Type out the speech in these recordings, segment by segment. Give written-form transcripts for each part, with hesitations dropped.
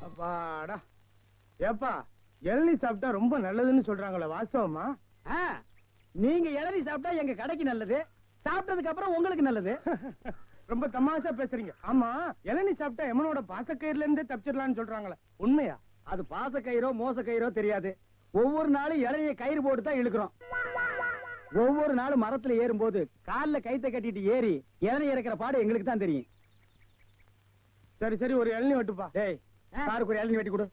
அப்பாடா. ஏப்பா இளநீ சாப்பிட்டா ரொம்ப நல்லதுன்னு சொல்றாங்களே, வாஸ்தவமா? நீங்க இளநீ சாப்பிட்டா எங்க கடைக்கு நல்லது, சாப்பிட்டதுக்கு அப்புறம் உங்களுக்கு நல்லது. ரொம்ப தமாஷா பேசுறீங்க. ஆமா, இளநீ சாப்பிட்டா எமனோட பாசக்கயிறுல இருந்தே தப்பிச்சிடலாம்னு சொல்றாங்களே, உண்மையா? அது பாச கயிறோ மோச கயிறோ தெரியாது. ஒவ்வொரு நாளும் இளநிய கயிறு போட்டு தான் இழுக்கிறோம். ஒவ்வொரு நாளும் மரத்துல ஏறும்போது கால்ல கைத்த கட்டிட்டு ஏறி இளநீ இறக்கிற பாடு எங்களுக்கு தான் தெரியும். சரி சரி, ஒரு இளநீ வெட்டுப்பா. டேய், சாருக்கு ஒரு இளநீ வெட்டி கொடு.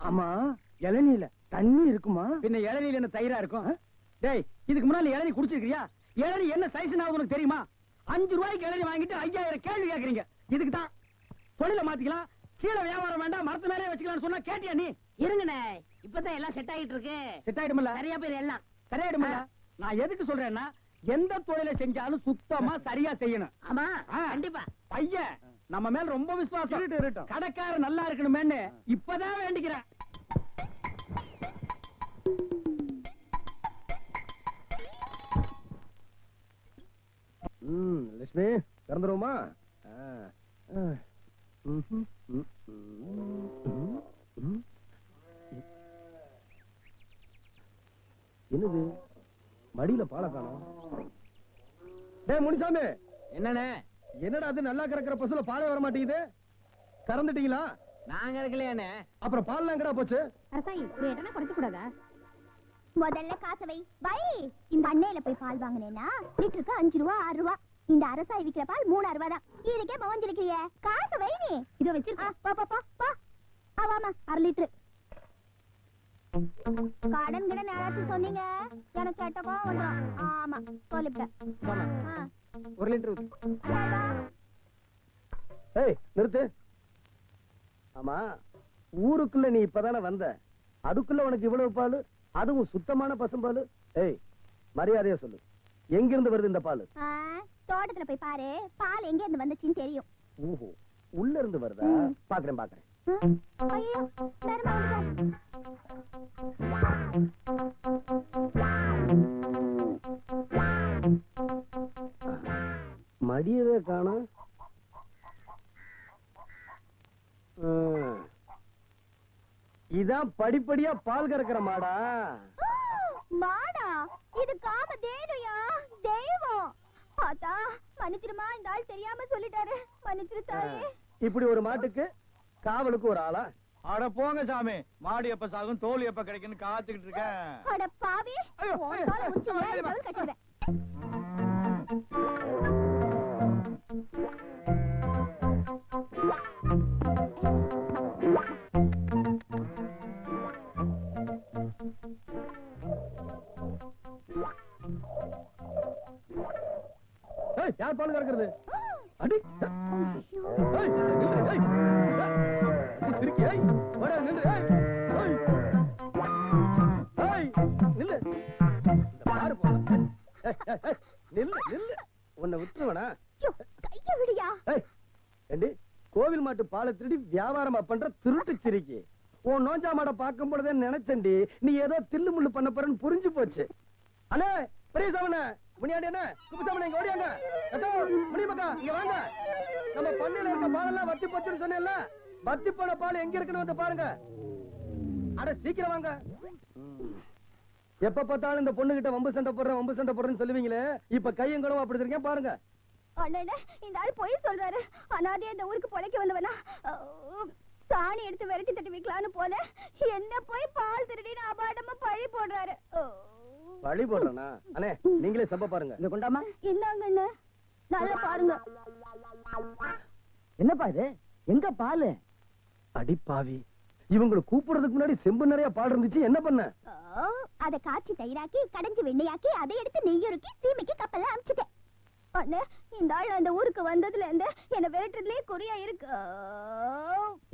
ஆமா, இளநீல தண்ணி இருக்குமா? பின்ன இளநீல என்ன தயிரா இருக்கும்? டேய், இதுக்கு முன்னாடி இளநீ குடிச்சிருக்கியா? இளநீ என்ன சைஸ் உனக்கு தெரியுமா? 5 ரூபாய்க்கு இளநீ வாங்கிட்டு 5000 கேள்வி கேக்குறீங்க. இதுக்கு தான் தொழில மாத்திக்கலாம், கீழே வியாபாரம் வேண்டாம், மரத்து மேலே வச்சுக்கலாம்னு சொன்னா கேட்டியா நீ? இருங்கண்ணே, இப்பதான் எல்லாம் செட் ஆகிட்டு இருக்கு. செட் ஆயிடும்ல? சரியா பேர் எல்லாம் சரியாயிடும்ல? நான் எதுக்கு சொல்றேன்னா, எந்த தொழிலை செஞ்சாலும் சுத்தமா சரியா செய்யணும். ஆமா, கண்டிப்பா. பையன் நம்ம மேல ரொம்ப விசுவாசம். கடைக்கார நல்லா இருக்கணுமேன்னு இப்பதான் வேண்டிக்கிறேன். லட்சுமி, திறந்துருவோமா? என்னது மடியில பாலை காணோம்? டேய் முனிசாமி, என்னண்ணே? என்னடா அது நல்லா கறக்கிற பசுல பாலே வர மாட்டேங்குது? கறந்துட்டீங்களா? நாங்க இருக்கலையானே. அப்புறம் பால்லாம் எங்கடா போச்சு? அரசாயி ஒரு இடம்னா குறைச்சு கூடாதா? முதல்ல காசை வை. இந்த அண்ணையில போய் பால் வாங்கினேன்னா லிட்டருக்கு 5 ரூபா 6 ரூபா. இந்த அரசாய் விக்கிற பால் 3 ரூபா தான். இதுக்கே மோஞ்சிருக்கிறிய, காசை வை. நீ இதோ வச்சிருக்கா. பா பா பா பா. ஆவாமா 1/2 லிட்டர். கடன் கிட யாராச்சும் சொன்னீங்க எனக்கு கேட்டப்போ வந்துடும். ஆமா சொல்லிவிட்டேன். 1 லிட்டர். ஏய் நிறுத்து. ஆமா, ஊருக்குள்ள நீ இப்பதானே வந்த, அதுக்குள்ள உனக்கு இவ்வளவு பால், அதுவும் சுத்தமான பசும்பால்? ஏய் மரியாதையா சொல்லு, எங்கிருந்து வருது இந்த பால்? தோட்டத்துல போய் பாரு, பால் எங்க இருந்து வந்துச்சுன்னு தெரியும். ஓஹோ, உள்ள இருந்து வருதா? பாக்குறேன் பாக்குறேன். ஐயோ, தர்மா மடியவே காணோம். இதான் படிப்படியா பால் கறக்கிற மாடா? மாடா? இது காமதேனுயா, தெய்வம். ஆத்தா மன்னிச்சிடுமா, இந்த ஆள் தெரியாம சொல்லிட்டாரு, மன்னிச்சிரு தாயே. இப்படி ஒரு மாட்டுக்கு காவலுக்கு ஒரு ஆளா? அட போங்க சாமி, மாடு எப்ப சாகும் தோல் எப்ப கிடைக்குன்னு காத்துக்கிட்டு இருக்கேன். அட பாவி, உன் காலை உரிச்சு மேல தோல் கட்டிடுவேன். யார் பால் கறக்கிறது? அடி உன்னை விட்டுருவனா? கைய விடியா. கோவில் மாட்டு பாலை திருடி வியாபாரமா பண்ற திருட்டு சிரிக்கி. உன் நோஞ்சா மாட பார்க்கும் பொழுதே நினைச்சண்டி நீ ஏதோ தில்லு முள்ளு பண்ண போறன்னு புரிஞ்சு போச்சு. அண்ணே பெரியசாமண்ண, முனியாண்டி என்ன குப்புசாமண்ண, இங்க ஓடியாங்க. முனியமக்கா இங்க வாங்க. நம்ம பண்ணையில இருக்க பாலெல்லாம் வத்தி போச்சுன்னு சொன்னேன்ல, வத்தி போன பால் எங்க இருக்குன்னு வந்து பாருங்க. அட சீக்கிரம் வாங்க. எப்ப பார்த்தாலும் இந்த பொண்ணு கிட்ட வம்பு சண்டை போடுறேன்னு சொல்லுவீங்களே, இப்ப கையங்களும் அப்படி இருக்கேன் பாருங்க. அண்ணே, இந்த ஆள் பொய் சொல்றாரு. அனாதே இந்த ஊருக்கு பொழைக்க வந்தவனா, சாணி எடுத்து விரட்டி தட்டி வைக்கலான்னு போல என்ன போய் பால் திருடின்னு அபாடமா பழி போடுறாரு. பழி போடுறானா? அண்ணே நீங்களே சப்ப பாருங்க. இந்த கொண்டாமா. இந்தாங்க அண்ணே, நல்லா பாருங்க. என்னப்பா இது? எங்க பாலு? அடி பாவி, இவங்களை கூப்பிடுறதுக்கு முன்னாடி செம்பு நிறைய பால் இருந்துச்சு, என்ன பண்ண? அதை காய்ச்சி தயிராக்கி கடைஞ்சி வெண்ணையாக்கி அதை எடுத்து நெய்யுருக்கி சீமைக்கு கப்பல்ல அனுப்பிச்சிட்டேன். அண்ணே, இந்த ஆள் அந்த ஊருக்கு வந்ததுல இருந்து என்ன விரட்டுறதுலயே குறியா இருக்கு.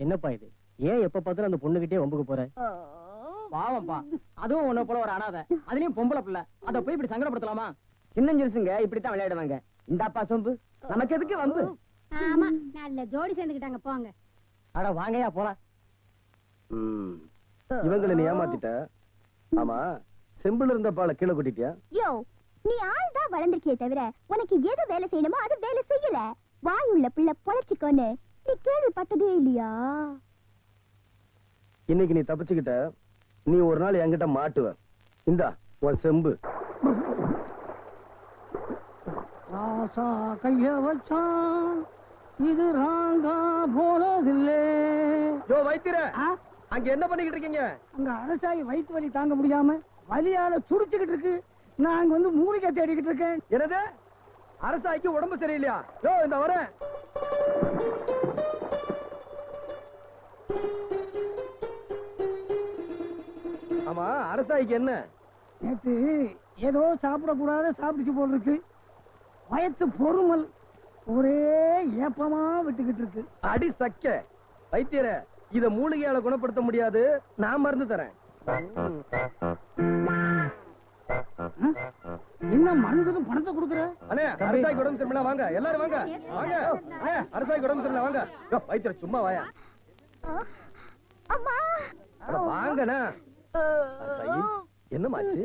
என்னப்பா இது? ஏன் எப்ப பார்த்தாலும் அந்த பொண்ணுகிட்டே வம்புக்கு போற? பாவம்பா, அதுவும் உன்ன போல ஒரு அனாதை, அதுலயும் பொம்பளை பிள்ளை, அத போய் இப்படி சங்கடப்படுத்தலாமா? சின்னஞ்சிருசுங்க இப்படித்தான் விளையாடுவாங்க. இந்தாப்பா சொம்பு, நமக்கு எதுக்கு வம்பு? ஆமா, நல்ல ஜோடி சேர்ந்துக்கிட்டாங்க, போங்க. அட வாங்கயா போலாம். இவங்களை நீ ஏமாத்திட்ட. ஆமா, செம்புல இருந்த பாலை கீழே கொட்டிட்டியா? யோ, நீ ஆள் தான் வளர்ந்திருக்கியே தவிர உனக்கு எது வேலை செய்யணுமோ அது வேலை செய்யல. வாய் உள்ள பிள்ளை பொழைச்சிக்கோன்னு நீ கேள்விப்பட்டதே இல்லையா? இன்னைக்கு நீ தப்பிச்சுக்கிட்ட, நீ ஒரு நாள் என்கிட்ட மாட்டுவ. இந்தா உன் செம்பு. ராசா கைய வச்சான், இது ராங்கா போனதில்லை. யோ வைத்திர, அங்க என்ன பண்ணிக்கிட்டு இருக்கீங்க? அங்க அரசாயி வயிற்று வலி தாங்க முடியாம வலியால துடிச்சுக்கிட்டு இருக்கு. நான் அங்க வந்து மூலிகை தேடிக்கிட்டு இருக்கேன். என்னது? அரசாய்க்கு உடம்பு சரியில்லையா? யோ இந்த வரேன். ஆமா, அரசாய்க்கு என்ன? நேத்து ஏதோ சாப்பிடக்கூடாத சாப்பிடுச்சு போல் இருக்கு. வயத்து பொறுமல் ஒரே ஏப்பமா விட்டுக்கிட்டு இருக்கு. அடி சக்க வைத்தியர, இத மூலிகையால குணப்படுத்த முடியாது, நான் மருந்து தரேன். என்ன மருந்துக்கு பணத்தை கொடுக்குற? அண்ணே, அரசாய்க்கு உடம்பு சரியில்லை, வாங்க எல்லாரும் வாங்க வாங்க. அண்ணே, அரசாய்க்கு உடம்பு சரியில்லை, வாங்க. யோ வைத்தியர, சும்மா வாயா. அம்மா அட வாங்கண்ணா. அரசாயி, என்னமாச்சு?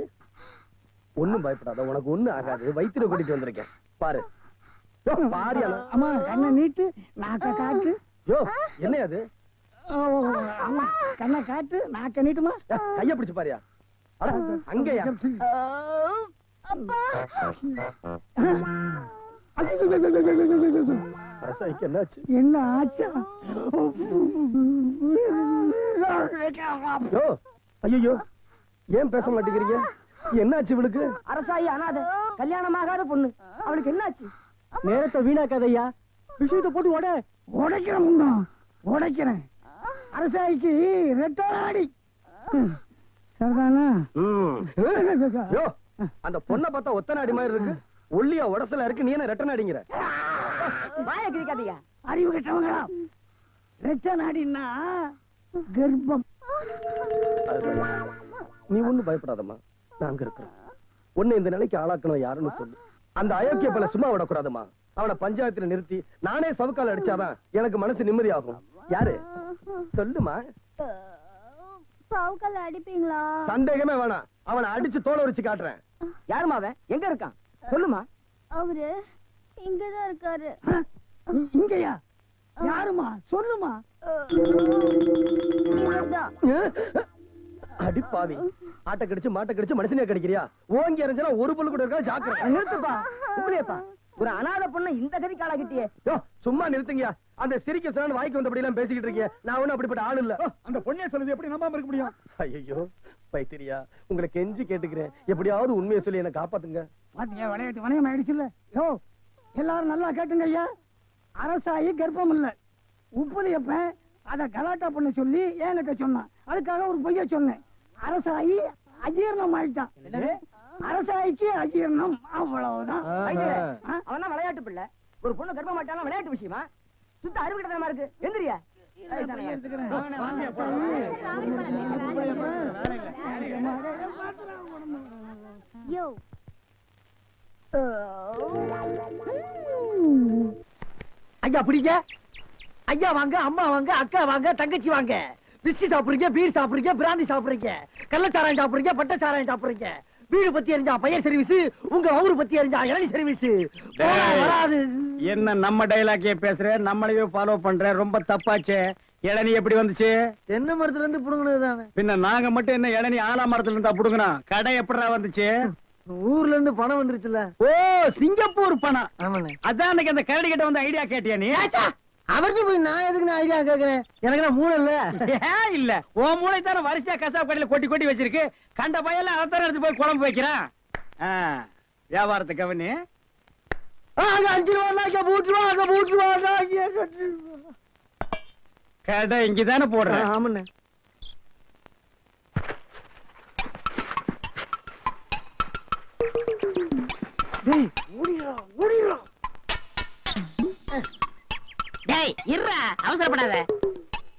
ஒண்ணும் பயப்படாத, உனக்கு ஒண்ணும் ஆகாது. வைத்தியரை கூட்டிட்டு வந்திருக்கேன், பாரு. யோ பாரியா. அம்மா கண்ணை நீட்டு, நாக்க காட்டு. யோ என்ன அது? அம்மா கண்ணை காட்டு, நாக்க நீட்டுமா. கைய பிடிச்சு பாரியா. அட அங்கயா. அப்பா அரசாய்க்கு என்னாச்சு? என்ன ஆச்சா? யோ ஐயோ, ஏன் பேச மாட்டேங்கிறீங்க? என்னாச்சு இவளுக்கு? அரசாயி அனாதை, கல்யாணமாகாத பொண்ணு, அவளுக்கு என்னாச்சு? நேரத்தை வீணாக்காதையா, விஷயத்தை போட்டு உடைக்கிறேன். உடைக்கிறேன். அரசாய்க்கு ரெட்டாடி சரிதானா? யோ, அந்த பொண்ணை பார்த்தா ஒத்த நாடி மாதிரி இருக்கு, ஒல்லியா உடசலா இருக்கு, நீ என்ன ரெட்ட நாடிங்கிற? வாய கிரிக்காதீங்க, அறிவு கெட்டவங்களா. ரெட்ட நாடின்னா கர்ப்பம். நீ ஒண்ணும் பயப்படாதம்மா, நாங்க இருக்கிறோம். உன்னை இந்த நிலைக்கு ஆளாக்கணும் யாருன்னு சொல்லு. அந்த அயோக்கிய பல சும்மா விடக்கூடாதுமா. அவனை பஞ்சாயத்துல நிறுத்தி நானே சவுக்கால் அடிச்சாதான் எனக்கு மனசு நிம்மதியாகும். யாரு சொல்லுமா? சவுக்கல்ல அடிப்பீங்களா? சந்தேகமே வேணாம், அவனை அடிச்சு தோலை உரிச்சு காட்டுறேன். யாருமா அவன்? எங்க இருக்கான் சொல்லுமா. அவரு இங்கதான் இருக்காரு. இங்கயா? யாருமா சொல்லுமா. இவர்தான். அடிப்பாவி, ஆட்ட கடிச்சு மாட்ட கடிச்சு மனுஷனே கடிக்கிறியா? ஓங்கி எறிஞ்சா ஒரு புல்லு கூட இருக்கா, ஜாக்கிரதை. நிறுத்துப்பா. உங்களையப்பா ஒரு அனாதை பொண்ணை இந்த கதி காலாகிட்டியே. யோ சும்மா நிறுத்துங்கயா. அந்த சிரிக்க சொன்ன வாய்க்கு வந்தபடி எல்லாம் பேசிக்கிட்டு இருக்கீங்க. நான் ஒண்ணும் அப்படிப்பட்ட ஆள் இல்ல. அந்த பொண்ணே சொல்லுது, எப்படி நம்பாம இருக்க முடியும்? ஐயோ பைத்திரியா, உங்களை கெஞ்சி கேட்டுக்கிறேன், எப்படியாவது உண்மையை சொல்லி என்ன காப்பாத்துங்க. பாத்தீங்க, விளையாட்டு வணிகம் ஆயிடுச்சுல்ல. யோ எல்லாரும் நல்லா கேட்டுங்க ஐயா. அரசாயி கர்ப்பம் இல்ல, உப்புலியப்ப அத கலாட்டா பண்ண சொல்லி என்கிட்ட சொன்னான். அதுக்காக ஒரு பொய்ய சொன்னேன். அரசாயி அஜீர்ணம் ஆயிட்டான். அரசாய்க்கு அஜீர்ணம், அவ்வளவுதான். அவன் தான் விளையாட்டு பிள்ளை. ஒரு பொண்ணு கர்ப்பம் ஆயிட்டாலும் விளையாட்டு விஷயமா? சுத்த அறிவு கிட்டமா இருக்கு. எந்திரியா. யோ ஐயா பிடிங்க. ஐயா வாங்க, அம்மா வாங்க, அக்கா வாங்க, தங்கச்சி வாங்க. விஸ்கி சாப்பிடுறீங்க, பீர் சாப்பிடுறீங்க, பிராந்தி சாப்பிடுறீங்க, கள்ளச்சாராயம் சாப்பிடுறீங்க, பட்ட சாராயம் சாப்பிடுறீங்க. வீடு பத்தி எரிஞ்சா பையன் சர்வீஸ், உங்க ஊரு பத்தி எரிஞ்சா இளநீ சர்வீஸ். வராது. என்ன நம்ம டைலாக்கே பேசுற, நம்மளையே ஃபாலோ பண்ற, ரொம்ப தப்பாச்சே. இளநீ எப்படி வந்துச்சு? தென்னை மரத்துல இருந்து புடுங்கினதுதானே. பின்ன நாங்க மட்டும் என்ன இளநீ ஆலா மரத்துல இருந்தா புடுங்கணும்? கடை எப்படா வந்துச்சு? ஊர்ல இருந்து பணம் வந்துருச்சுல. ஓ, சிங்கப்பூர் பணம். ஆமாண்ணே. அதான் அன்னைக்கு அந்த கரடி கிட்ட வந்து ஐடியா கேட்டியா நீ? அவருக்கு போய் நான் எதுக்கு நான் ஐடியா கேக்குறேன்? எனக்கு நான் மூளை இல்ல. ஏன் இல்ல, உன் மூளை தானே வரிசையா கசாப் கடையில கொட்டி கொட்டி வச்சிருக்கு. கண்ட பையல அதான் எடுத்து போய் குழம்பு வைக்கிறான். வியாபாரத்தை கவனி. 5 ரூபா பூட்டுருவா. கடை இங்கதானே போடுறேன். ஆமாண்ணே. டேய் இருடா, அவசரப்படாத.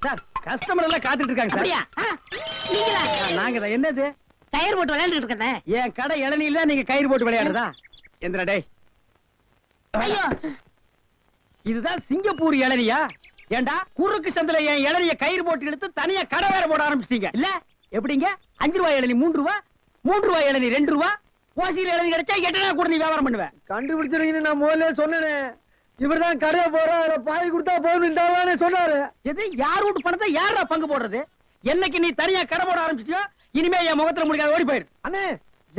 சார், கஸ்டமர் எல்லாம் காத்துட்டு இருக்காங்க சார். அப்படியா? நீங்களா? நாங்க தான். என்னது? டயர் போட்டு விளையாண்டுட்டு இருக்கேன். என் கடை இளநீல நீங்க கயிறு போட்டு விளையாடுறதா? எந்திரா டேய். ஐயோ, இதுதான் சிங்கப்பூர் இளநியா? ஏண்டா குறுக்கு சந்தில என் இளநிய கயிறு போட்டு எடுத்து தனியா கடை வேற போட ஆரம்பிச்சிட்டீங்க இல்ல? எப்படிங்க? 5 ரூபாய் இளநீ 3 ரூபா, 3 ரூபாய் இளநீ 2 ரூபா, ஓசியில எழுதி கிடைச்சா 8 நாள் கூட நீ வியாபாரம் பண்ணுவ. கண்டுபிடிச்சிருக்கீங்க நான் முதல்ல சொன்னேனே. இவர்தான் கடையை போற பாதி கொடுத்தா போதும் சொன்னாரு. எது யார் வீட்டு பணத்தை யாரா பங்கு போடுறது? என்னைக்கு நீ தனியா கடை போட ஆரம்பிச்சிட்டியோ இனிமே என் முகத்துல முடிக்காத, ஓடி போயிரு. அண்ணே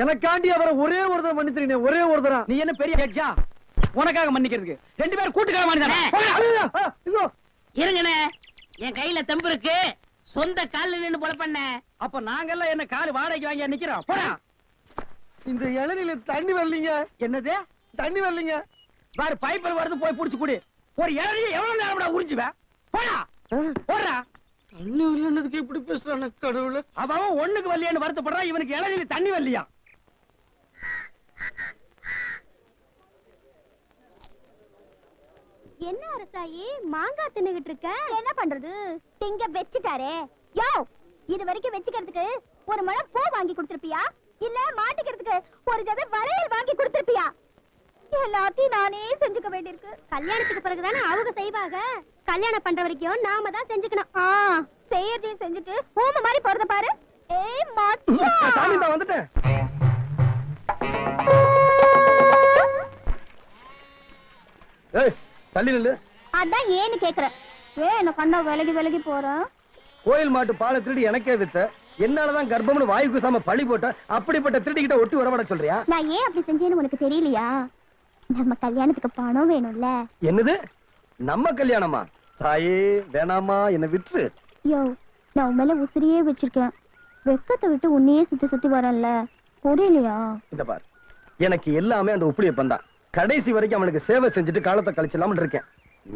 எனக்காண்டி அவரை ஒரே ஒருத்தர் மன்னிச்சிருக்கீங்க, ஒரே ஒருத்தரா. நீ என்ன பெரிய ஜட்ஜா உனக்காக மன்னிக்கிறதுக்கு? 2 பேரும் கூட்டுக்கார மாட்டானே. இருங்கண்ணே, என் கையில தெம்பு இருக்கு. சொந்த கால்ல நின்னு போல பண்ண. அப்ப நாங்கெல்லாம் என்ன கால் வாடகைக்கு வாங்கி நிக்கிறோம்? போடா. இந்த இளநில தண்ணி வரலீங்க. என்னது தண்ணி வரலீங்க? பாரு பைப்பர் வருது, போய் புடிச்சு குடி. ஒரு இளநியை எவ்வளவு நேரம் உறிஞ்சுவ? போடா போடா. தண்ணி வரலன்னதுக்கு இப்படி பேசுறான கடவுளே. அவன் ஒண்ணுக்கு வரலையான்னு வருத்தப்படுறான், இவனுக்கு இளநிலை தண்ணி வரலையா? என்ன அரசாயி மாங்காய் தின்னுகிட்டு இருக்க? என்ன பண்றது, திங்க வச்சுட்டாரே. யோ, இது வரைக்கும் வச்சுக்கிறதுக்கு ஒரு முழம் பூ வாங்கி கொடுத்திருப்பியா, இல்ல மாட்டிக்கிறதுக்கு ஒரு ஜதை வளையல் வாங்கி கொடுத்திருப்பியா? எல்லாத்தையும் நானே செஞ்சுக்க வேண்டியிருக்கு. கல்யாணத்துக்கு பிறகுதானே அவங்க செய்வாங்க. கல்யாணம் பண்ற வரைக்கும் நாம தான் செஞ்சுக்கணும். செய்யறதையும் செஞ்சுட்டு ஊம மாதிரி போறத பாரு. ஏய் மச்சான், சாமி நான் வந்துட்டேன். ஏய் தள்ளி நில்லு. அதான் ஏன்னு கேக்குறேன். என்ன கண்ணா விலகி போறேன். கோயில் மாட்டு பாலை திருடி எனக்கே வித்த, என்னாலதான் கர்ப்பம்னு வாயு குசாம பழி போட்ட. அப்படிப்பட்ட திருடிக்கிட்ட ஒட்டி வரவிட சொல்றியா? நான் ஏன் அப்படி செஞ்சேன்னு உனக்கு தெரியலையா? நம்ம கல்யாணத்துக்கு பணம் வேணும்ல. என்னது நம்ம கல்யாணமா? தாயே வேணாமா, என்ன விட்டு. யோ, நான் உன் மேல உசிரியே வச்சிருக்கேன். வெக்கத்தை விட்டு உன்னையே சுத்தி சுத்தி வரல, புரியலையா? இந்த பார், எனக்கு எல்லாமே அந்த உப்புளியப்பன் தான். கடைசி வரைக்கும் அவனுக்கு சேவை செஞ்சுட்டு காலத்தை கழிச்சலாம்னு இருக்கேன்.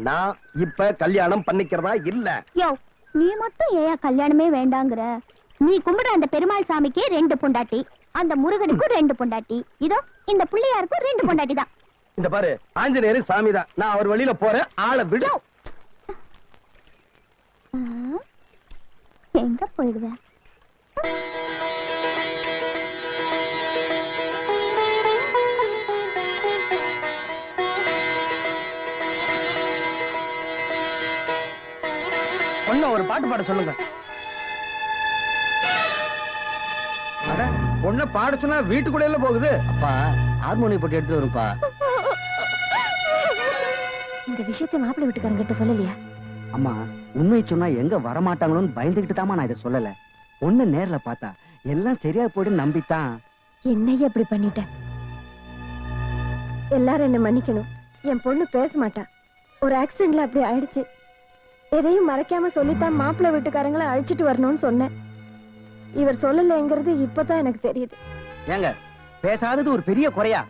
நான் இப்ப கல்யாணம் பண்ணிக்கிறதா இல்ல. யோ, நீ மட்டும் ஏன் கல்யாணமே வேண்டாங்கிற? நீ கும்பிடுற அந்த பெருமாள் சாமிக்கு 2 பொண்டாட்டி, அந்த முருகனுக்கும் 2 பொண்டாட்டி, இதோ இந்த பிள்ளையாருக்கும் 2 பொண்டாட்டி தான். இந்த பாரு, ஆஞ்சநேயர் சாமி தான். நான் அவர் வழியில போறேன், ஆளை விடு. எங்க போயிடுவ? பொண்ணு ஒரு பாட்டு பாட சொல்லுங்க. பொண்ணை பாட சொன்னா வீட்டுக்குள்ள போகுது. அப்பா ஹார்மோனியம் போட்டு எடுத்து வரும்பா. இந்த விஷயத்தை மாப்பிள்ளை வீட்டுக்காரங்க கிட்ட சொல்லலையா? அம்மா உண்மை சொன்னா எங்க வரமாட்டாங்களோன்னு பயந்துகிட்டு தாமா நான் இதை சொல்லல. பொண்ணு நேர்ல பார்த்தா எல்லாம் சரியா போயிடும் நம்பித்தான். என்னைய அப்படி பண்ணிட்டேன். எல்லாரும் என்ன மன்னிக்கணும். என் பொண்ணு பேச மாட்டா. ஒரு ஆக்சிடென்ட்ல அப்படி ஆயிடுச்சு. எதையும் மறைக்காம சொல்லித்தான் மாப்பிள்ளை வீட்டுக்காரங்களை அழிச்சிட்டு வரணும்னு சொன்னேன். இவர் சொல்லலைங்கிறது இப்பதான் எனக்கு தெரியுது. ஏங்க பேசாதது ஒரு பெரிய குறையா?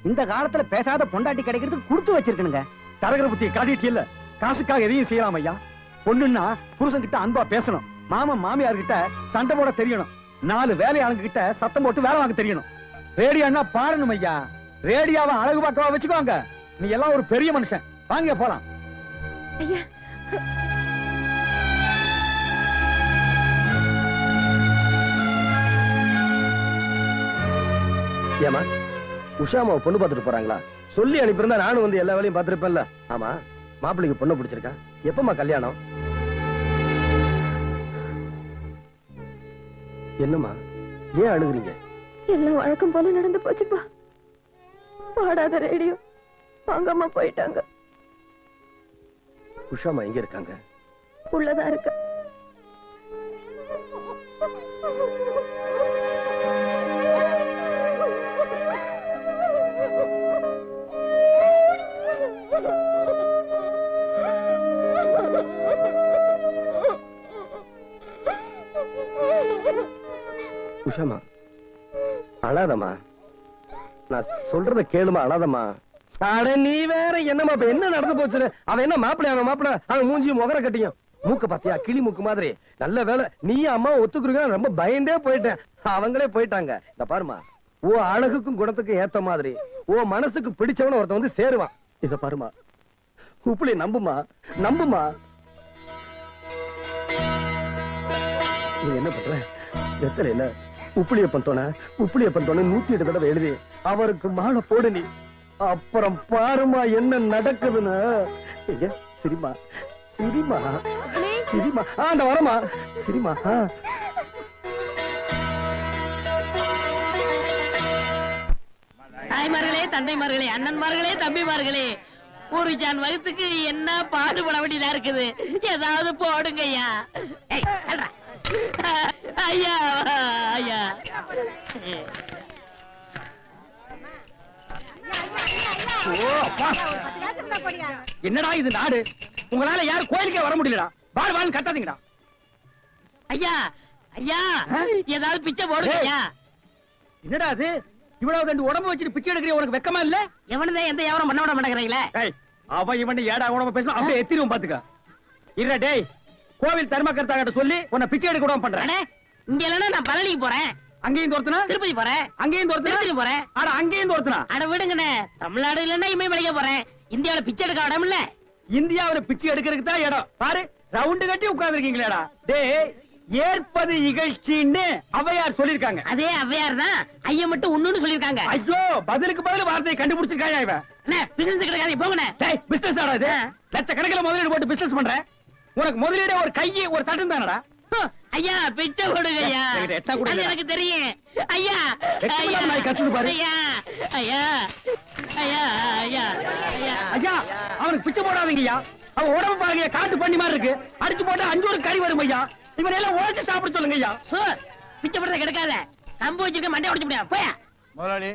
இந்த காலத்துல பேசாத பொண்டாட்டி கிடைக்கிறதுக்கு கொடுத்து வச்சிருக்கணுங்க. தரகர புத்தி காட்டிட்டு இல்ல, காசுக்காக எதையும் செய்யலாம் ஐயா. பொண்ணுன்னா புருஷன் கிட்ட அன்பா பேசணும், மாமன் மாமியார் கிட்ட சண்டை போட தெரியணும், 4 வேலையாளுங்க கிட்ட சத்தம் போட்டு வேலை வாங்க தெரியணும். ரேடியோன்னா பாடணும் ஐயா. ரேடியோவை அழகு பார்க்கவா வச்சுக்கோங்க. நீ எல்லாம் ஒரு பெரிய மனுஷன். வாங்க போலாம். ஐயா, ஏமா உஷாமாவை பொண்ணு பார்த்துட்டு போறாங்களா? சொல்லி அனுப்பியிருந்தா நானும் வந்து எல்லா வேலையும் பார்த்திருப்பேன்ல. ஆமா, மாப்பிள்ளைக்கு பொண்ணு பிடிச்சிருக்கா? எப்பமா கல்யாணம்? என்னம்மா ஏன் அழுகுறீங்க? எல்லாம் வழக்கம் போல நடந்து போச்சுப்பா. பாடாத ரேடியோ வாங்கம்மா போயிட்டாங்க. உஷாமா எங்க இருக்காங்க? உள்ளதா இருக்க. உஷாமா அழாதம்மா, நான் சொல்றத கேளுமா, அழாதம்மா. அட நீ வேற என்னமா, இப்ப என்ன நடந்து போச்சு? அவன் என்ன மாப்பிள்ளை, அவன் மாப்பிள்ளை, அவன் மூஞ்சி முகர கட்டியும் மூக்க பாத்தியா, கிளி மூக்கு மாதிரி. நல்ல வேலை நீ அம்மா ஒத்துக்குறீங்க, ரொம்ப பயந்தே போயிட்டேன். அவங்களே போயிட்டாங்க. இந்த பாருமா, ஓ அழகுக்கும் குணத்துக்கும் ஏத்த மாதிரி ஓ மனசுக்கு பிடிச்சவன ஒருத்தன் வந்து சேருவான். இத பாருமா, உப்புளி நம்புமா, நம்புமா. நீ என்ன பண்ற? வெத்தலையில உப்புளியப்பன் தோண 108 தடவை எழுதி அவருக்கு மாலை போடு நீ. அப்புறம் பாருமா என்ன நடக்குதுன்னு. சிரிமா சிரிமா சிரிமா. அந்த வரமா சிரிமா. தந்தைமார்களே, அண்ணன்மார்களே, தம்பிமார்களே, ஒரு ஜான் வகுத்துக்கு என்ன பாடுபட வேண்டியதா இருக்குது. ஏதாவது போடுங்க ஐயா. ஏய், தள்ளுடா. ஐயா ஐயா. ஓ, அப்பா. என்னடா இது நாடு? உங்களால யாரும் கோயிலுக்கே வர முடியலடா. வாழ் வாழ் கத்தாதீங்கடா. ஐயா ஐயா, ஏதாவது பிச்சை போடுங்க ஐயா. என்னடா அது? இவ்வளவு ரெண்டு உடம்பு வச்சுட்டு பிச்சை எடுக்கிற உனக்கு வெக்கமா இல்ல? எவனதான் எந்த வியாபாரம் பண்ண விட மாட்டேங்கிறீங்களே. ஏய், அவன் இவன் ஏடா உடம்பு பேசணும் அப்படியே எத்திரும் பாத்துக்க. இல்ல டேய், கோவில் தர்மகர்த்தா கிட்ட சொல்லி உன்னை பிச்சை எடுக்க விடாம பண்றேன். அண்ணே, இங்க இல்லன்னா நான் பழனிக்கு போறேன், அங்கேயும் தோர்த்தனா, திருப்பதி போறேன், அங்கேயும் தோர்த்தனா, திருப்பதி போறேன். ஆனா அங்கேயும் தோர்த்தனா. அட விடுங்கண்ணே, தமிழ்நாடு இல்லன்னா இமயமலைக்கு போறேன். இந்தியாவுல பிச்சை எடுக்க இடம் இல்ல. இந்தியாவுல பிச்சை எடுக்கிறதுக்கு தான் இடம். பாரு, ரவுண்டு கட்டி உட்கார்ந்து இருக்கீங்களேடா. டேய், ஏற்பது இகழ்ச்சின்னு அவையார் சொல்லிருக்காங்க. அதே அவ்வையார் தான் ஐயா மட்டும் ஒண்ணுன்னு சொல்லிருக்காங்க. ஐயோ, பதிலுக்கு பதில் வார்த்தையை கண்டுபிடிச்சிருக்காயா இவன். அண்ணே, பிசினஸ் கிடைக்காது, போங்கண்ணே. டேய், பிசினஸ் ஆடா இது? லட்சக்கணக்கில் முதலீடு போட்டு பிசினஸ் பண்ற. உனக்கு முதலீடே ஒரு கையை ஒரு தட்டும் தானடா. ஐயா பிச்சை கொடுங்க ஐயா. என்கிட்ட எட்டா கூட அது இல்ல. எனக்கு தெரியும் ஐயா. வெட்கமில்லாம நாய் கத்துது பாரு. ஐயா ஐயா ஐயா ஐயா ஐயா. ஐயா, அவனுக்கு பிச்சை போடாதீங்கய்யா. அவன் உடம்பு பாருங்க, காட்டு பண்ணி மாதிரி இருக்கு. அடிச்சு போட்டா 5 ஒரு கறி வரும் ஐயா. இவன் எல்லாம் உழைச்சு சாப்பிட சொல்லுங்க ஐயா. சோ, பிச்சை போடுறத கிடைக்காத. கம்பு வச்சிருக்க மண்டை உடைச்சு முடியாது. போயா. முதலாளி,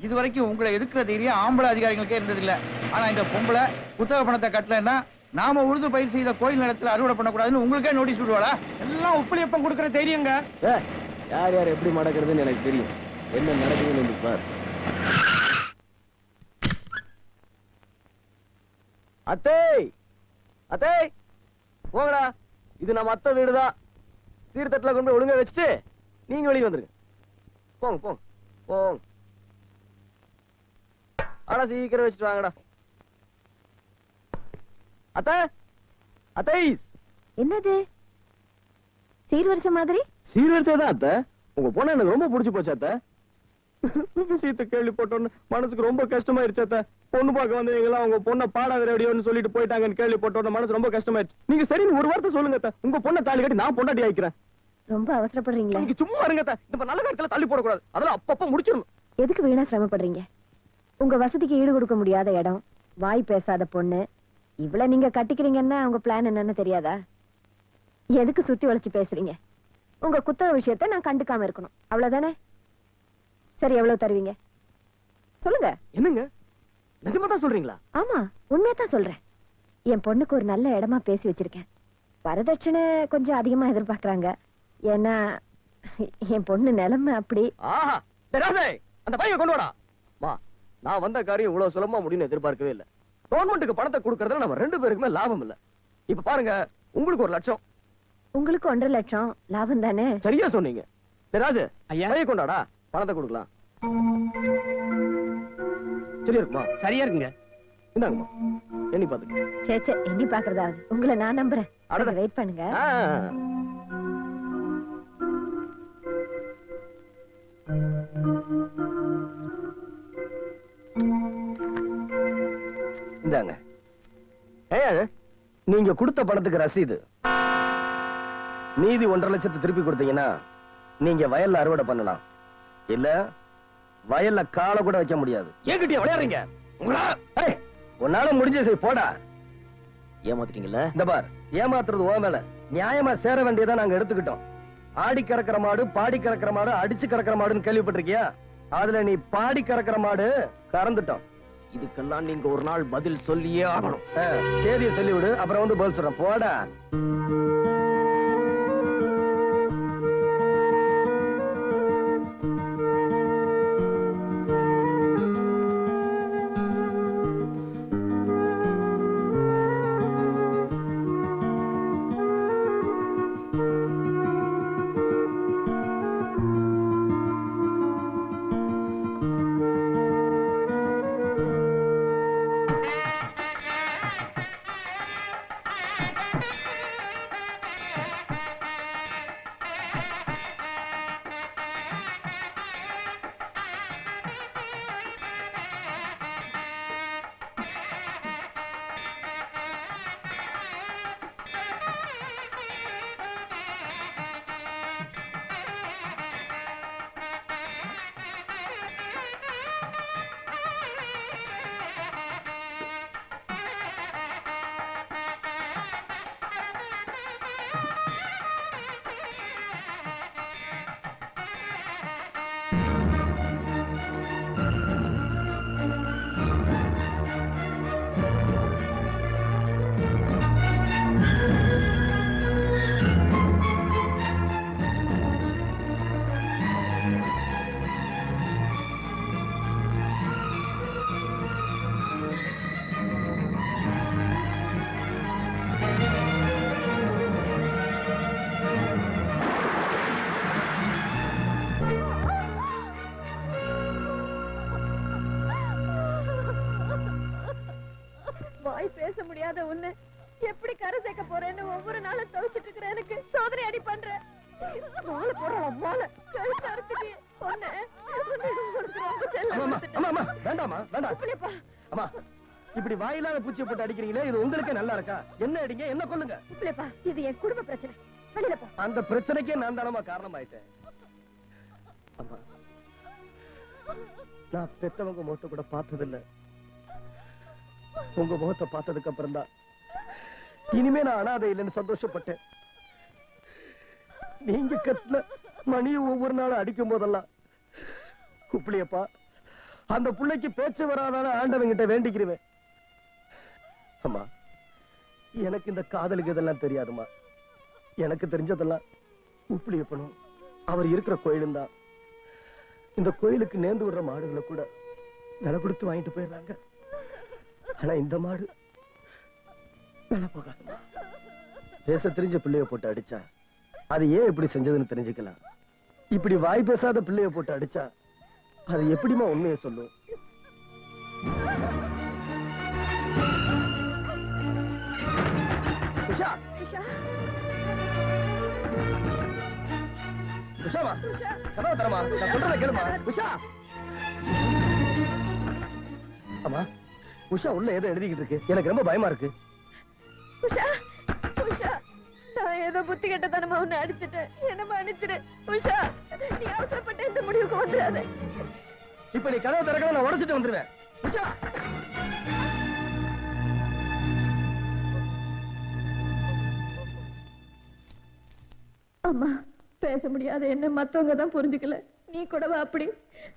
இது வரைக்கும் உங்களை எதிர்க்கிற தைரியம் ஆம்பளை அதிகாரிகளுக்கே இருந்ததில்ல. ஆனா இந்த பொம்பளை புத்தக பணத்தை கட்டலன்னா நாம உழுது பயிர் செய்த கோயில் நிலத்துல அறுவடை பண்ணக்கூடாதுன்னு உங்களுக்கே நோட்டீஸ் விடுவாளா? எல்லாம் உப்புளியப்பம் கொடுக்கிற தைரியங்க. யார் யார் எப்படி நடக்கிறதுன்னு எனக்கு தெரியும். என்ன நடக்குதுன்னு பார். அத்தை, அத்தை, போங்கடா. இது நம்ம அத்தை வீடுதான். சீர்தட்டுல கொண்டு போய் ஒழுங்கா வச்சுட்டு நீங்க வெளியே வந்துருங்க. போங்க போங்க போங்க. ஆனா சீக்கிரம் வச்சுட்டு வாங்கடா. அத்தை, அத்தை. என்னது சீர்வரிசை மாதிரி? சீர்வரிசை தான் அத்தை. உங்க பொண்ணு எனக்கு ரொம்ப பிடிச்சு போச்சு அத்தை. விஷயத்தை கேள்விப்பட்டோன்னு மனசுக்கு ரொம்ப கஷ்டமாயிருச்சு அத்தை. பொண்ணு பார்க்க வந்தவங்களா உங்க பொண்ணை பாடாத ரெடியோன்னு சொல்லிட்டு போயிட்டாங்கன்னு கேள்விப்பட்டோன்னு மனசு ரொம்ப கஷ்டமாயிருச்சு. நீங்க சரின்னு ஒரு வார்த்தை சொல்லுங்க அத்தை. உங்க பொண்ணை தாலி கட்டி நான் பொண்டாட்டி ஆயிக்கிறேன். ரொம்ப அவசரப்படுறீங்களே. நீங்க சும்மா இருங்க அத்தை. இந்த நல்ல காலத்துல தள்ளி போடக்கூடாது. அதெல்லாம் அப்பப்ப முடிச்சிடணும். எதுக்கு வீணா சிரமப்படுறீங்க? உங்க வசதிக்கு ஈடு கொடுக்க முடியாத இடம், வாய் பேசாத பொண்ணு, இவ்வளவு நீங்க கட்டிக்கிறீங்கன்னா உங்க பிளான் என்னன்னு தெரியாதா? எதுக்கு சுத்தி வளைச்சு பேசுறீங்க? உங்க குத்தக விஷயத்தை நான் கண்டுக்காம இருக்கணும், அவ்வளவுதானே? சரி, எவ்வளவு தருவீங்க சொல்லுங்க. என்னங்க, நிஜமா தான் சொல்றீங்களா? ஆமா, உண்மையத்தான் சொல்றேன். என் பொண்ணுக்கு ஒரு நல்ல இடமா பேசி வச்சிருக்கேன். வரதட்சணை கொஞ்சம் அதிகமா எதிர்பார்க்கறாங்க. ஏன்னா என் பொண்ணு நிலைமை அப்படி. ஆஹா, ராசே, அந்த பையன் கொண்டு வாடா. மா, நான் வந்த காரியம் இவ்வளவு சுலபமா முடியும்னு எதிர்பார்க்கவே இல்லை. கவர்மெண்ட்டுக்கு பணத்தை கொடுக்கறதுல நம்ம 2 பேருக்குமே லாபம் இல்ல. இப்ப பாருங்க, உங்களுக்கு 1 லட்சம், உங்களுக்கு 1.5 லட்சம் லாபம் தானே? சரியா சொன்னீங்க. ராஜு, ஐயா, பையன் கொண்டாடா, பணத்தை கொடுக்கலாம். சரி இருக்குமா? சரியா இருக்குங்க. இந்தாங்கம்மா, எண்ணி பாத்துக்க. சே எண்ணி பாக்குறதாவது. உங்களை நான் நம்புறேன். வெயிட் பண்ணுங்க. இந்தாங்க. நீங்க கொடுத்த பணத்துக்கு ரசீது. மீதி 1.5 லட்சத்தை திருப்பி கொடுத்தீங்கன்னா நீங்க வயல்ல அறுவடை பண்ணலாம். இல்ல வயல்ல காலை கூட வைக்க முடியாது. ஏங்கிட்டியா விளையாடுறீங்க? உன்னால முடிஞ்ச சரி போடா. ஏமாத்திட்டீங்கல்ல? இந்த பார், ஏமாத்துறது ஓ மேல. நியாயமா சேர வேண்டியதை நாங்க எடுத்துக்கிட்டோம். ஆடி கறக்கிற மாடு, பாடி கறக்கிற மாடு, அடிச்சு கறக்கிற மாடுன்னு கேள்விப்பட்டிருக்கியா? அதுல நீ பாடி கறக்கிற மாடு கறந்துட்டோம். இதுக்கெல்லாம் நீங்க ஒரு நாள் பதில் சொல்லியே ஆகணும். தேதியை சொல்லிவிடு, அப்புறம் வந்து பதில் சொல்றேன். போடா. வாய் பேச முடியாத உன்னை எப்படி கரை சேர்க்க போறேன்னு ஒவ்வொரு நாளும் தொலைச்சிட்டு இருக்கிற எனக்கு சோதனை அடி பண்ற மாலை போடுறோம் மாலை கழுத்து அறுத்துக்கு பொண்ணு வேண்டாமா வேண்டாம் அம்மா இப்படி வாயில்லாத பூச்சியை போட்டு அடிக்கிறீங்களே இது உங்களுக்கே நல்லா இருக்கா? என்ன அடிங்க என்ன கொல்லுங்க. இது என் குடும்ப பிரச்சனை. வெளியில போ. அந்த பிரச்சனைக்கே நான் தானமா காரணமாயிட்டேன். அம்மா நான் பெத்தவங்க முகத்தை கூட பார்த்ததில்லை. உங்க முகத்தை பார்த்ததுக்கு அப்புறம் தான் இனிமே நான் அனாதை இல்லைன்னு சந்தோஷப்பட்டேன். நீங்க கத்துல மணியை ஒவ்வொரு நாளும் அடிக்கும் போதெல்லாம் குப்பிளியப்பா அந்த பிள்ளைக்கு பேச்சு வராதான ஆண்டவங்கிட்ட வேண்டிக்கிறேன். அம்மா எனக்கு இந்த காதலுக்கு இதெல்லாம் தெரியாதுமா. எனக்கு தெரிஞ்சதெல்லாம் உப்பிளியப்பனும் அவர் இருக்கிற கோயிலும் தான். இந்த கோயிலுக்கு நேர்ந்து விடுற மாடுகளை கூட விலை கொடுத்து வாங்கிட்டு போயிடுறாங்க. ஆனா இந்த மாடு விலை போகாதுமா. பேச தெரிஞ்ச பிள்ளைய போட்டு அடிச்சா அது ஏன் இப்படி செஞ்சதுன்னு தெரிஞ்சுக்கலாம். இப்படி வாய் பேசாத பிள்ளைய போட்டு அடிச்சா அது எப்படிமா உண்மையை சொல்லும்? உஷா உஷாமா கதவை தரமா, நான் சொல்றத கேளுமா. உஷா அம்மா உஷா உள்ள ஏதோ எழுதிக்கிட்டு இருக்கு. எனக்கு ரொம்ப பயமா இருக்கு. உஷா உஷா நான் ஏதோ புத்தி கெட்டத்தனமா உன்னை அடிச்சிட்டேன். என்ன மன்னிச்சிடு உஷா. நீ அவசரப்பட்ட இந்த முடிவுக்கு வந்துடாத. இப்ப நீ கதவை திறக்க நான் உடைச்சிட்டு வந்துருவேன். உஷா அம்மா பேச முடியாத என்ன மத்தவங்க தான் புரிஞ்சுக்கல. நீ கூடவா அப்படி?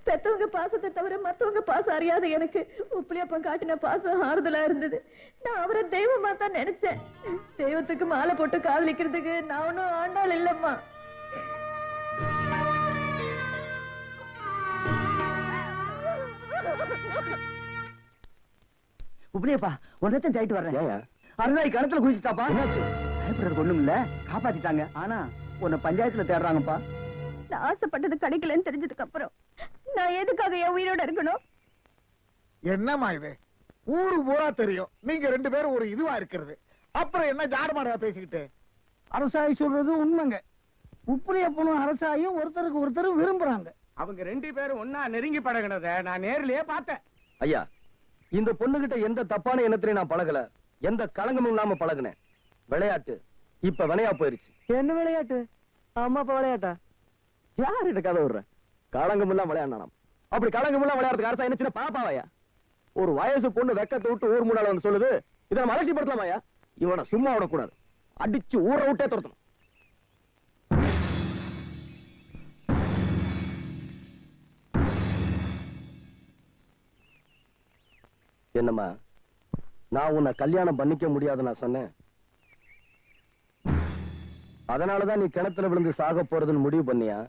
பெத்தவங்க பாசத்தை தவிர மத்தவங்க பாசம் அறியாத எனக்கு உப்பிலியப்பன் காட்டின பாசம் ஆறுதலா இருந்தது. நான் அவரை தெய்வமா தான் நினைச்சேன். தெய்வத்துக்கு மாலை போட்டு காதலிக்கிறதுக்கு நான் ஒன்னும் ஆண்டாள் இல்லம்மா. உப்பிலியப்பா ஒன்னத்தையும் தேடிட்டு வர்றேன். அருணாய் கணத்துல குதிச்சுட்டாப்பா. என்னாச்சு? பயப்படுறதுக்கு ஒண்ணும் இல்ல, காப்பாத்திட்டாங்க. ஆனா உன்னை பஞ்சாயத்துல தேடுறாங்கப்பா. நான் ஆசைப்பட்டது கிடைக்கலன்னு தெரிஞ்சதுக்கு அப்புறம் நான் எதுக்காக என் உயிரோட இருக்கணும்? என்னமா இது? ஊரு பூரா தெரியும் நீங்க ரெண்டு பேரும் ஒரு இதுவா இருக்கிறது. அப்புறம் என்ன ஜாடமாடா பேசிக்கிட்டு? அரசாயி சொல்றது உண்மைங்க. உப்பிலியப்பனும் அரசாயும் ஒருத்தருக்கு ஒருத்தர் விரும்புறாங்க. அவங்க ரெண்டு பேரும் ஒன்னா நெருங்கி பழகினத நான் நேரிலேயே பார்த்தேன். ஐயா இந்த பொண்ணுகிட்ட எந்த தப்பான எண்ணத்திலையும் நான் பழகல. எந்த களங்கமும் இல்லாம பழகுனேன். விளையாட்டு இப்ப வினையா போயிருச்சு. என்ன விளையாட்டு? அம்மா அப்பா விளையாட்டா? யார்கிட்ட கதை விடுற? களங்கம் எல்லாம் விளையாடணும். அப்படி களங்கம் எல்லாம் விளையாடுறதுக்கு அரசா என்ன சின்ன பாப்பாவையா? ஒரு வயசு பொண்ணு வெக்கத்தை விட்டு ஊர் மூடால வந்து சொல்லுது. இதை நம்ம அலட்சியப்படுத்தலாமாயா? இவனை சும்மா விடக்கூடாது. அடிச்சு ஊரை விட்டே துரத்தணும். என்னம்மா நான் உன்னை கல்யாணம் பண்ணிக்க முடியாது நான் சொன்னேன். அதனாலதான் நீ கிணத்துல விழுந்து சாக போறதுன்னு முடிவு பண்ணியா?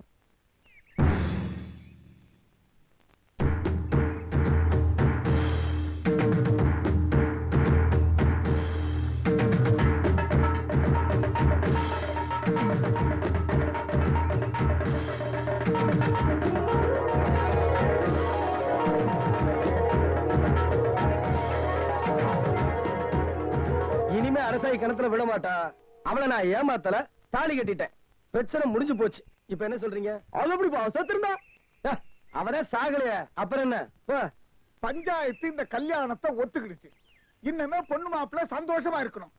இனிமே அரசாயி கிணத்துல விட மாட்டா. அவளை நான் ஏமாத்தல, தாலி கட்டிட்டேன். பிரச்சனை முடிஞ்சு போச்சு. இப்ப என்ன சொல்றீங்க? அது எப்படிப்பா செத்துருந்தா? அவரே சாகலையே, அப்புறம் என்ன? பஞ்சாயத்து இந்த கல்யாணத்தை ஒத்துக்கிடுச்சு. இன்னமே பொண்ணு மாப்பிள்ள சந்தோஷமா இருக்கணும்.